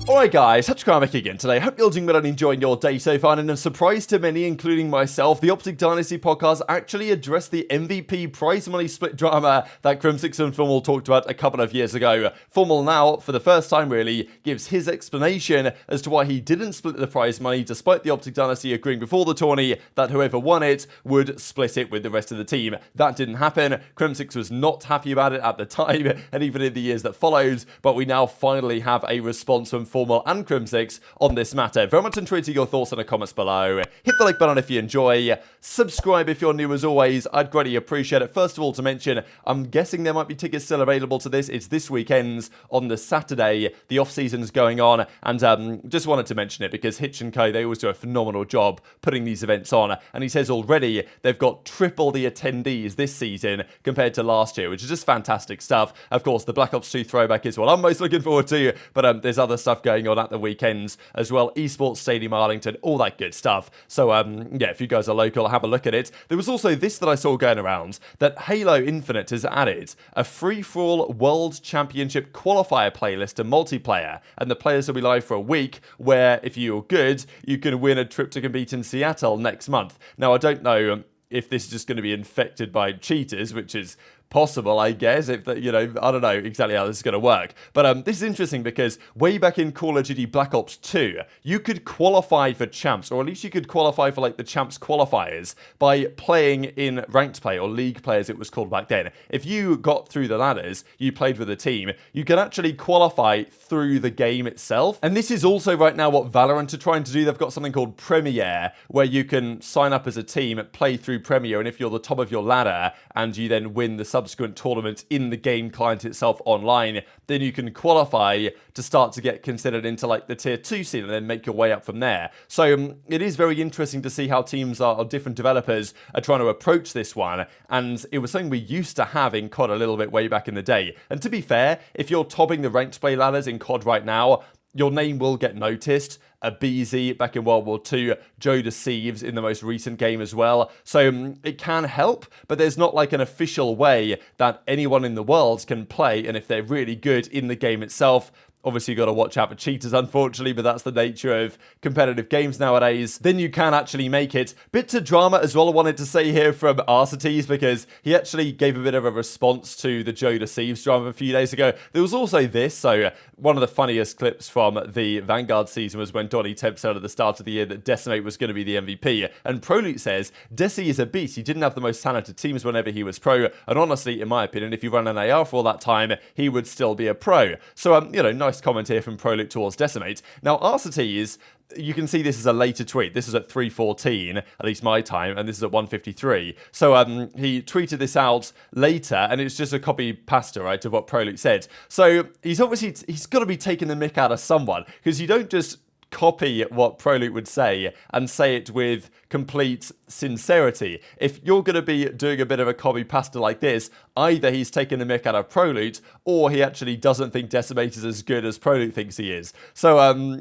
Alright guys, HyDra again today. Hope you're doing well and enjoying your day so far, and a surprise to many, including myself, the OpTic Dynasty podcast actually addressed the MVP prize money split drama that Crimsix and FormaL talked about a couple of years ago. FormaL now, for the first time really, gives his explanation as to why he didn't split the prize money, despite the OpTic Dynasty agreeing before the tourney that whoever won it would split it with the rest of the team. That didn't happen. Crimsix was not happy about it at the time, and even in the years that followed, but we now finally have a response from FormaL and Crimsix on this matter. Very much enjoying your thoughts in the comments below. Hit the like button if you enjoy. Subscribe if you're new as always. I'd greatly appreciate it. First of all, to mention, I'm guessing there might be tickets still available to this. It's this weekend on the Saturday. The off-season's going on, and just wanted to mention it because Hitch & Co, they always do a phenomenal job putting these events on, and he says already they've got triple the attendees this season compared to last year, which is just fantastic stuff. Of course, the Black Ops 2 throwback is what I'm most looking forward to, but there's other stuff going on at the weekends as well. Esports Stadium Arlington, all that good stuff. So yeah, if you guys are local, have a look at it. There was also this that I saw going around, that Halo Infinite has added a free-for-all World Championship qualifier playlist to multiplayer, and the players will be live for a week, where if you're good, you can win a trip to compete in Seattle next month. Now, I don't know if this is just going to be infected by cheaters, which is possible, I guess, if the, I don't know exactly how this is going to work. But this is interesting because way back in Call of Duty Black Ops 2, you could qualify for champs, or at least you could qualify for like the champs qualifiers by playing in ranked play, or league play as it was called back then. If you got through the ladders, you played with a team, you can actually qualify through the game itself. And this is also right now what Valorant are trying to do. They've got something called Premier, where you can sign up as a team, play through Premier, and if you're the top of your ladder and you then win the subsequent tournaments in the game client itself online, then you can qualify to start to get considered into like the tier 2 scene and then make your way up from there. So it is very interesting to see how teams or different developers are trying to approach this one, and it was something we used to have in COD a little bit way back in the day. And to be fair, if you're topping the ranked play ladders in COD right now, your name will get noticed. aBeZy back in World War II, Thieves in the most recent game as well. So it can help, but there's not like an official way that anyone in the world can play, and if they're really good in the game itself, obviously you've got to watch out for cheaters, unfortunately, but that's the nature of competitive games nowadays, then you can actually make it. Bit to drama as well I wanted to say here from Arcitys, because he actually gave a bit of a response to the Thieves drama a few days ago. There was also this, so one of the funniest clips from the Vanguard season was when Donnie Temp said at the start of the year that Decimate was going to be the MVP, and Prolute says, Desi is a beast, he didn't have the most talented teams whenever he was pro, and honestly, in my opinion, if you run an AR for all that time, he would still be a pro. So, nice comment here from Prolute towards Decimate. Now, Arcitys, you can see this is a later tweet. This is at 3:14, at least my time, and this is at 1:53. So he tweeted this out later, and it's just a copy pasta, right, of what Prolute said. So he's got to be taking the mick out of someone, because you don't just copy what Prolute would say and say it with complete sincerity. If you're going to be doing a bit of a copy pasta like this, either he's taking the mick out of Prolute, or he actually doesn't think Decimate is as good as Prolute thinks he is. So,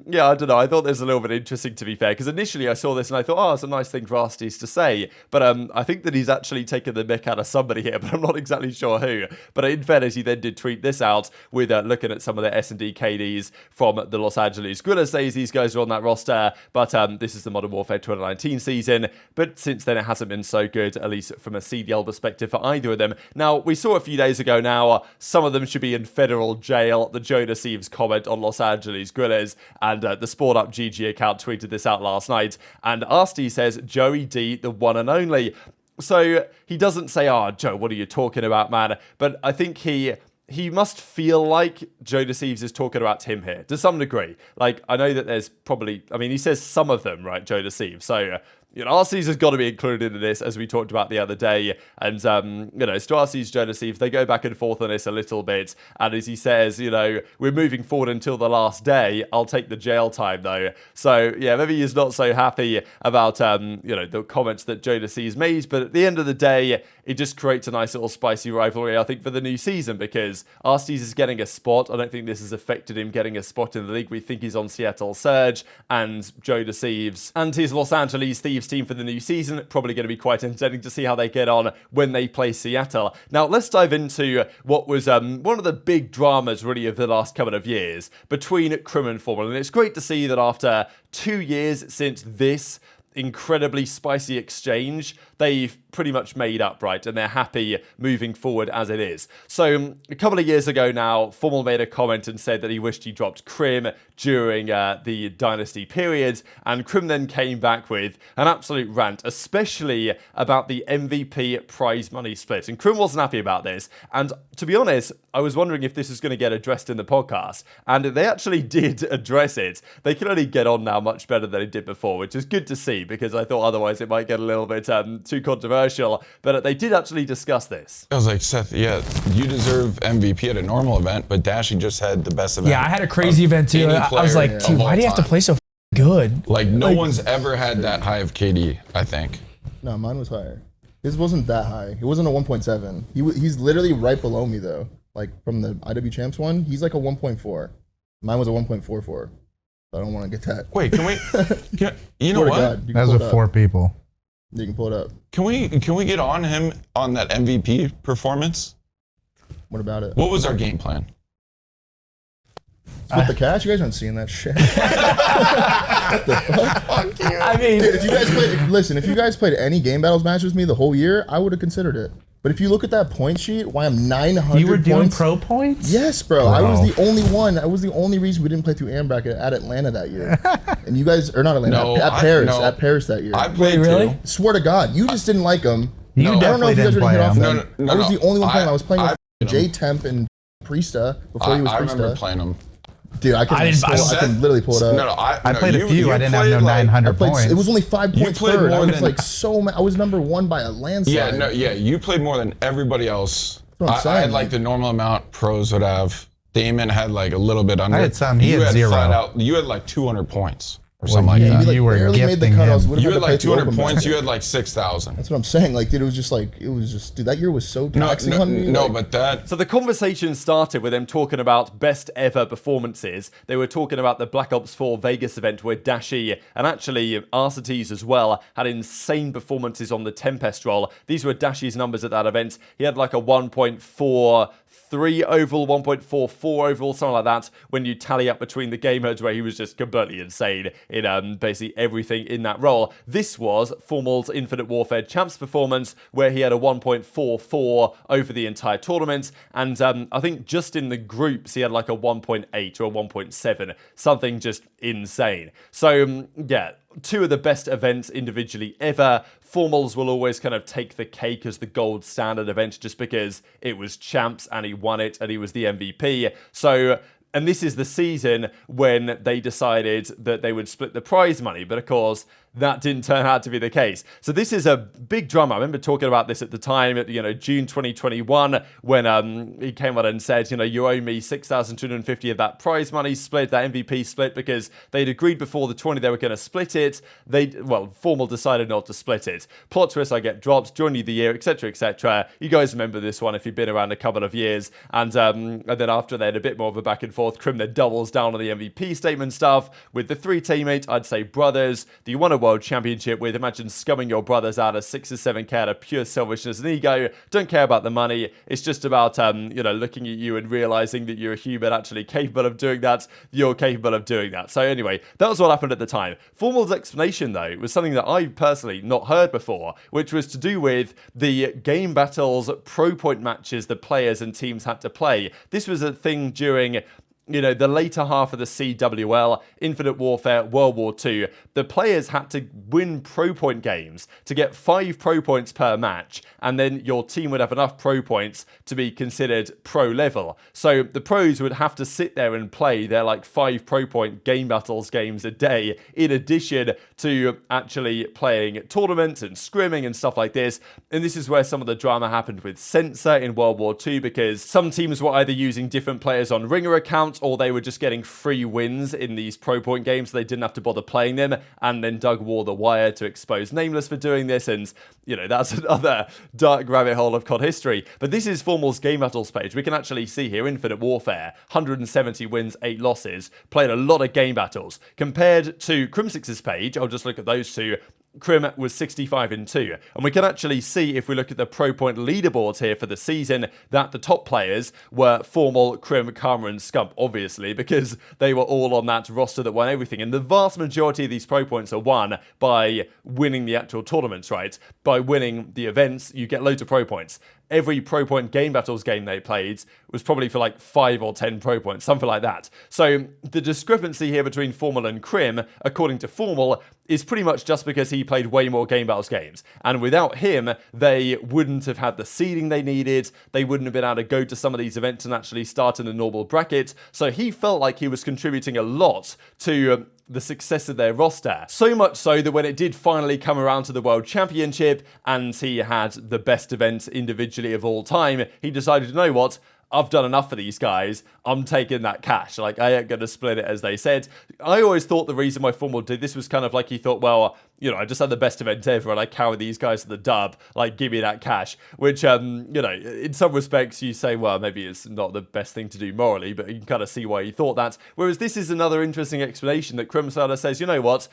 yeah, I don't know. I thought this was a little bit interesting, to be fair, because initially I saw this and I thought, oh, it's a nice thing for Arcitys to say. But I think that he's actually taken the mick out of somebody here, but I'm not exactly sure who. But in fairness, he then did tweet this out with looking at some of the S&D KDs from the Los Angeles Guerrillas days. These guys are on that roster, but this is the Modern Warfare 2019 season. But since then, it hasn't been so good, at least from a CDL perspective for either of them. Now, we saw a few days ago now, some of them should be in federal jail. The Thieves comment on Los Angeles Guerrillas, and the Sport Up GG account tweeted this out last night. And Asti says, Joey D, the one and only. So he doesn't say, oh, Joe, what are you talking about, man? But I think he must feel like Thieves is talking about him here, to some degree. Like, I know that there's probably, he says some of them, right, Thieves. So, Arcitys has got to be included in this, as we talked about the other day. And, Arcitys, JurNii, they go back and forth on this a little bit. And as he says, we're moving forward until the last day. I'll take the jail time, though. So, yeah, maybe he's not so happy about, the comments that JurNii made. But at the end of the day, it just creates a nice little spicy rivalry, I think, for the new season, because Arcitys is getting a spot. I don't think this has affected him getting a spot in the league. We think he's on Seattle Surge, and JurNii and his Los Angeles Thieves Thieves team for the new season. Probably going to be quite entertaining to see how they get on when they play Seattle. Now, let's dive into what was one of the big dramas, really, of the last couple of years between Crim and FormaL. And it's great to see that after 2 years since this incredibly spicy exchange, they've pretty much made up, right? And they're happy moving forward as it is. So a couple of years ago now, FormaL made a comment and said that he wished he dropped Crim during the Dynasty period. And Crim then came back with an absolute rant, especially about the MVP prize money split. And Crim wasn't happy about this. And to be honest, I was wondering if this was going to get addressed in the podcast. And they actually did address it. They can only get on now much better than they did before, which is good to see, because I thought otherwise it might get a little bit too controversial. But they did actually discuss this. I was like, Seth, yeah, you deserve MVP at a normal event, but Dashy just had the best event. Yeah, I had a crazy event too. I was like, dude, why do you have to play so good? Like, no one's ever had that high of KD, I think. No, mine was higher. His wasn't that high. It wasn't a 1.7. He's literally right below me, though. Like, from the IW Champs one, he's like a 1.4. Mine was a 1.44. I don't want to get that. Wait, can we? You know what? God, that was with 4 people. You can pull it up. Can we get on him on that MVP performance? What about it? What was our game plan? With the cash, you guys aren't seeing that shit. What the fuck? Fuck you. I mean, Dude, if you guys played any game battles match with me the whole year, I would have considered it. But if you look at that point sheet, why I'm 900 You were doing points, pro points? Yes, bro. I was the only one. I was the only reason we didn't play through AM bracket at Atlanta that year. And you guys, or not Atlanta, No, at Paris that year. I played really? too. Swear to God, you just didn't like them. You I don't know definitely if you guys didn't already play hit off him. them. I was the only one playing. I was playing with I J Temp and Priestahh before he was I remember Priestahh. playing him. Dude, I can literally pull it up. No, I played a few. I didn't have no like, 900 points. It was only 5 points played third. I more was than- like so mad. I was number 1 by a landslide. You played more than everybody else. That's what I'm I saying, had like the normal amount pros would have. Damon had like a little bit under. I had some. He had 0. Flat out, you had like 200 points or something like you- that. you were barely made the gifting cutoffs. him. Would've You had had to play like through 200 open points. bracket. You had like 6,000. That's what I'm saying. Like, dude, it was just, dude, that year was so taxing on me. No, like, but that. So the conversation started with them talking about best ever performances. They were talking about the Black Ops 4 Vegas event where Dashy and actually Arcitys as well had insane performances on the Tempest roll. These were Dashy's numbers at that event. He had like a 1.43 overall, 1.44 overall, something like that, when you tally up between the game modes, where he was just completely insane in basically everything in that role. This was FormaL's Infinite Warfare Champs performance, where he had a 1.44 over the entire tournament, and I think just in the groups he had like a 1.8 or a 1.7, something just insane. So yeah, 2 of the best events individually ever. FormaL's will always kind of take the cake as the gold standard event just because it was Champs and he won it and he was the MVP. So, and this is the season when they decided that they would split the prize money, but of course that didn't turn out to be the case. So this is a big drama. I remember talking about this at the time, at June 2021, when he came out and said, you owe me 6,250 of that prize money split, that MVP split, because they'd agreed before the tourney they were going to split it. FormaL decided not to split it. Plot twist, I get dropped, JurNii of the year, etc., etc. You guys remember this one if you've been around a couple of years. And then after they had a bit more of a back and forth, Crim then doubles down on the MVP statement stuff with the 3 teammates, I'd say brothers, that you won a world championship with. Imagine scumming your brothers out of 6 or 7k out of pure selfishness and ego. Don't care about the money. It's just about looking at you and realizing that you're a human actually capable of doing that. You're capable of doing that. So anyway, that was what happened at the time. FormaL's explanation though was something that I personally not heard before, which was to do with the game battles, pro point matches the players and teams had to play. This was a thing during the later half of the CWL, Infinite Warfare, World War II. The players had to win pro point games to get 5 pro points per match, and then your team would have enough pro points to be considered pro level. So the pros would have to sit there and play their like 5 pro point game battles games a day, in addition to actually playing tournaments and scrimming and stuff like this. And this is where some of the drama happened with Censor in World War II, because some teams were either using different players on Ringer accounts, or they were just getting free wins in these pro point games, so they didn't have to bother playing them. And then Doug wore the wire to expose Nameless for doing this, and that's another dark rabbit hole of COD history. But this is FormaL's game battles page. We can actually see here Infinite Warfare, 170 wins, 8 losses, played a lot of game battles. Compared to Crimsix's page, I'll just look at those two. Crim was 65-2. And we can actually see, if we look at the pro point leaderboards here for the season, that the top players were FormaL, Crim, Karma, and Scump, obviously, because they were all on that roster that won everything. And the vast majority of these pro points are won by winning the actual tournaments, right? By winning the events, you get loads of pro points. Every pro point game battles game they played was probably for like 5 or 10 pro points, something like that. So the discrepancy here between FormaL and Crim, according to FormaL, is pretty much just because he played way more game battles games. And without him, they wouldn't have had the seeding they needed. They wouldn't have been able to go to some of these events and actually start in the normal bracket. So he felt like he was contributing a lot to the success of their roster. So much so that when it did finally come around to the World Championship and he had the best event individually of all time, he decided, you know what? I've done enough for these guys. I'm taking that cash. Like, I ain't going to split it, as they said. I always thought the reason why FormaL did this was kind of like he thought, well, you know, I just had the best event ever and I carried these guys to the dub. Like, give me that cash. Which, you know, in some respects you say, well, maybe it's not the best thing to do morally, but you can kind of see why he thought that. Whereas this is another interesting explanation that Crimsix says, you know what?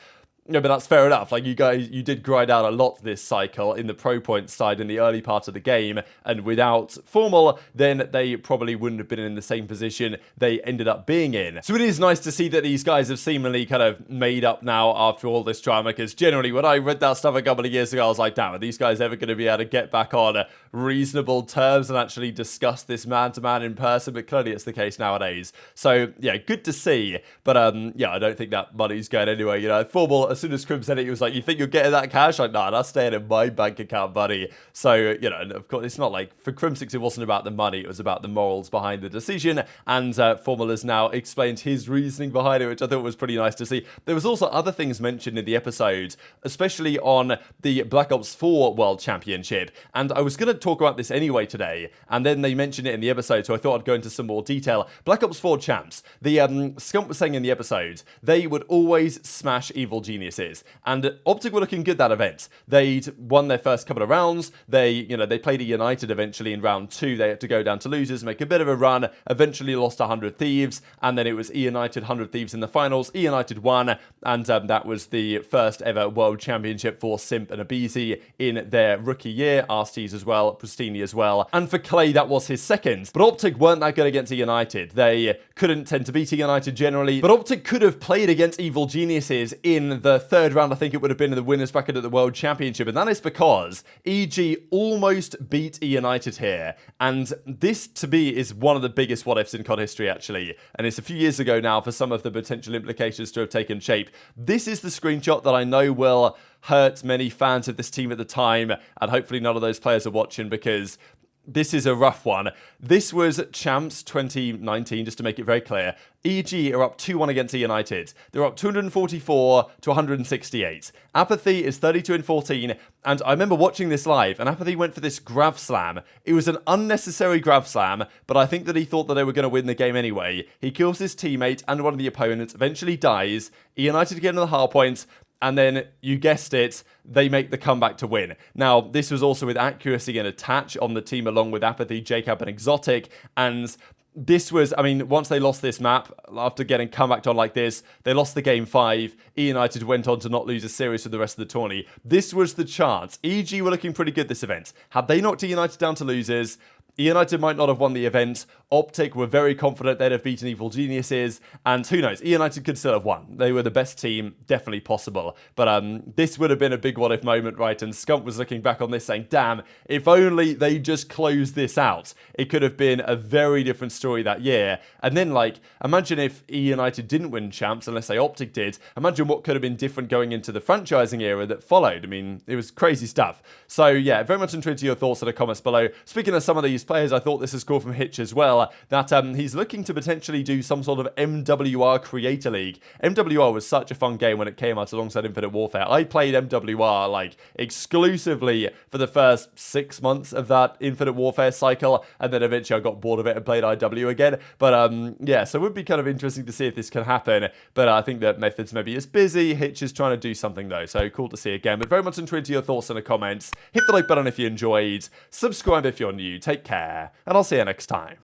Yeah, but that's fair enough. Like, you guys, you did grind out a lot this cycle in the pro point side in the early part of the game, and without FormaL, then they probably wouldn't have been in the same position they ended up being in. So it is nice to see that these guys have seemingly kind of made up now after all this drama, because generally when I read that stuff a couple of years ago, I was like, damn, are these guys ever going to be able to get back on reasonable terms and actually discuss this man-to-man in person? But clearly it's the case nowadays. So yeah, good to see. But yeah, I don't think that money's going anywhere. You know, FormaL, as soon as Crim said it, he was like, you think you're getting that cash? Like, nah, that's staying in my bank account, buddy. So, you know, and of course, it's not like, for Crimsix, it wasn't about the money, it was about the morals behind the decision, and FormaL has now explained his reasoning behind it, which I thought was pretty nice to see. There was also other things mentioned in the episode, especially on the Black Ops 4 World Championship, and I was going to talk about this anyway today, and then they mentioned it in the episode, so I thought I'd go into some more detail. Black Ops 4 champs, the Scump was saying in the episode, they would always smash evil geniuses. And OpTic were looking good that event. They'd won their first couple of rounds. They played a United eventually in round 2. They had to go down to losers, make a bit of a run, eventually lost 100 Thieves, and then it was United 100 Thieves in the finals. United won, and that was the first ever World Championship for Simp and aBeZy in their rookie year. Arcitys as well, Priestahh as well. And for Clay, that was his second. But OpTic weren't that good against United. They couldn't tend to beat United generally, but OpTic could have played against evil geniuses in the third round. I think it would have been in the winners bracket at the World Championship, and that is because EG almost beat United here, and this to me is one of the biggest what ifs in COD history, actually, and it's a few years ago now for some of the potential implications to have taken shape. This is the screenshot that I know will hurt many fans of this team at the time, and hopefully none of those players are watching, because this is a rough one. This was Champs 2019, just to make it very clear. EG are up 2-1 against United. They're up 244 to 168. aBeZy is 32-14, and I remember watching this live, and aBeZy went for this grav slam. It was an unnecessary grav slam, but I think that he thought that they were going to win the game anyway. He kills his teammate and one of the opponents, eventually dies. United get another hard point, and then, you guessed it, they make the comeback to win. Now, this was also with accuracy and attach on the team, along with aBeZy, Jacob, and Exotic, and this was, I mean, once they lost this map, after getting comebacked on like this, they lost the game 5. United went on to not lose a series for the rest of the tourney. This was the chance. EG were looking pretty good this event. Had they knocked United down to losers, United might not have won the event. OpTic were very confident they'd have beaten Evil Geniuses, and who knows, United could still have won. They were the best team, definitely possible. But this would have been a big what-if moment, right? And Scump was looking back on this saying, damn, if only they just closed this out. It could have been a very different story that year. And then, like, imagine if United didn't win champs, unless they OpTic did. Imagine what could have been different going into the franchising era that followed. I mean, it was crazy stuff. So, yeah, very much intrigued to your thoughts in the comments below. Speaking of some of these players, I thought this is cool from Hitch as well, that he's looking to potentially do some sort of MWR Creator League. MWR was such a fun game when it came out alongside Infinite Warfare. I played MWR like exclusively for the first 6 months of that Infinite Warfare cycle, and then eventually I got bored of it and played IW again. But yeah, so it would be kind of interesting to see if this can happen, but I think that Methods maybe is busy. Hitch is trying to do something though, so cool to see again. But very much intrigued to your thoughts in the comments. Hit the like button if you enjoyed, subscribe if you're new, take care, and I'll see you next time.